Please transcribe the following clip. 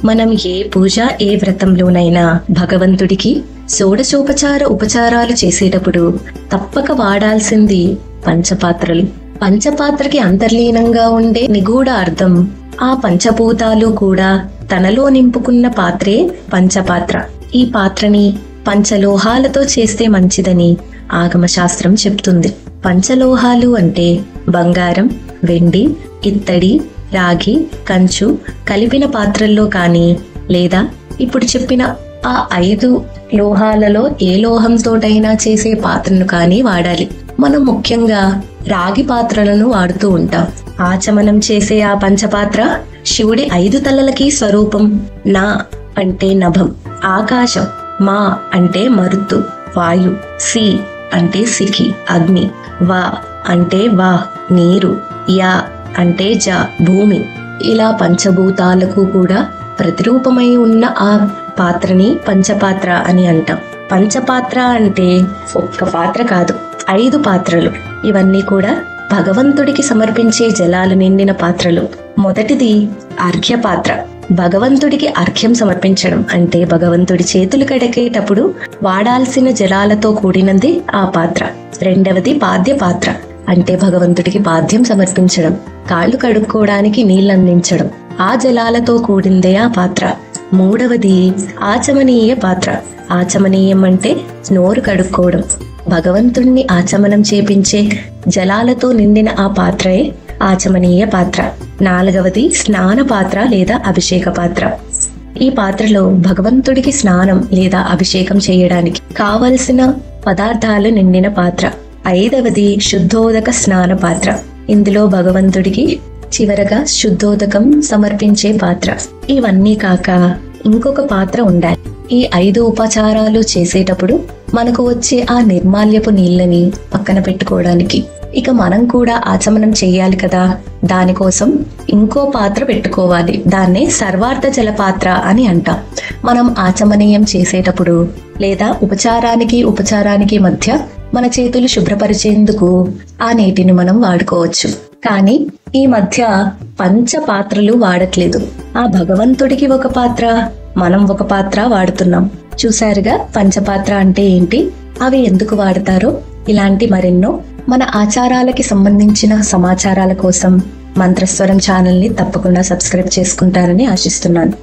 మనం ఏ పూజ ఏ వ్రతంలోనైనా భగవంతుడికి షోడశోపచార ఉపచారాలు చేసేటప్పుడు తప్పక వాడాల్సింది పంచపాత్రలు. పంచపాత్రకి అంతర్లీనంగా ఉండే నిగూఢ అర్థం ఆ పంచభూతాలు కూడా తనలో నింపుకున్న పాత్రే పంచపాత్ర. ఈ పాత్రని పంచలోహాలతో చేస్తే మంచిదని ఆగమశాస్త్రం చెప్తుంది. పంచలోహాలు అంటే బంగారం, వెండి, ఇత్తడి, రాగి, కంచు కలిపిన పాత్రల్లో కానీ లేదా ఇప్పుడు చెప్పిన ఆ 5 లోహాలలో ఏ లోహంతోటైనా చేసే పాత్రను కానీ వాడాలి. మనం ముఖ్యంగా రాగి పాత్రలను వాడుతూ ఉంటాం. ఆచమనం చేసే ఆ పంచపాత్ర శివుడి 5 తలలకి స్వరూపం. నా అంటే నభం, ఆకాశం, మా అంటే మరుత్తు వాయు, సి అంటే సికి అగ్ని, వా అంటే వా నీరు, యా అంటే జ భూమి. ఇలా పంచభూతాలకు కూడా ప్రతిరూపమై ఉన్న ఆ పాత్రని పంచపాత్ర అని అంటాం. పంచపాత్ర అంటే ఒక్క పాత్ర కాదు, 5 పాత్రలు. ఇవన్నీ కూడా భగవంతుడికి సమర్పించే జలాలు నిండిన పాత్రలు. మొదటిది అర్ఘ్య పాత్ర. భగవంతుడికి అర్ఘ్యం సమర్పించడం అంటే భగవంతుడి చేతులు కడిగేటప్పుడు వాడాల్సిన జలాలతో కూడినది ఆ పాత్ర. రెండవది పాద్య పాత్ర అంటే భగవంతుడికి పాద్యం సమర్పించడం, కాళ్ళు కడుక్కోవడానికి నీళ్ళందించడం, ఆ జలాలతో కూడిందే ఆ పాత్ర. మూడవది ఆచమనీయ పాత్ర. ఆచమనీయం అంటే నోరు కడుక్కోవడం, భగవంతుణ్ణి ఆచమనం చేపించే జలాలతో నిండిన ఆ పాత్రే ఆచమనీయ పాత్ర. నాలుగవది స్నాన పాత్ర లేదా అభిషేక పాత్ర. ఈ పాత్రలో భగవంతుడికి స్నానం లేదా అభిషేకం చేయడానికి కావలసిన పదార్థాలు నిండిన పాత్ర. ఐదవది శుద్ధోదక స్నాన పాత్ర. ఇందులో భగవంతుడికి చివరగా శుద్ధోదకం సమర్పించే పాత్ర. ఇవన్నీ కాక ఇంకొక పాత్ర ఉండాలి. ఈ 5 ఉపచారాలు చేసేటప్పుడు మనకు వచ్చే ఆ నిర్మాల్యపు నీళ్ళని పక్కన పెట్టుకోవడానికి. ఇక మనం కూడా ఆచమనం చెయ్యాలి కదా, దానికోసం ఇంకో పాత్ర పెట్టుకోవాలి. దాన్నే సర్వార్థ జల పాత్ర అని అంటాం. మనం ఆచమనీయం చేసేటప్పుడు లేదా ఉపచారానికి మధ్య మన చేతులు శుభ్రపరిచేందుకు ఆ నీటిని మనం వాడుకోవచ్చు. కానీ ఈ మధ్య పంచ పాత్రలు వాడట్లేదు. ఆ భగవంతుడికి ఒక పాత్ర, మనం ఒక పాత్ర వాడుతున్నాం. చూసారుగా పంచపాత్ర అంటే ఏంటి, అవి ఎందుకు వాడతారో. ఇలాంటి మరెన్నో మన ఆచారాలకి సంబంధించిన సమాచారాల కోసం మంత్రస్వరం ఛానల్ని తప్పకుండా సబ్స్క్రైబ్ చేసుకుంటారని ఆశిస్తున్నాను.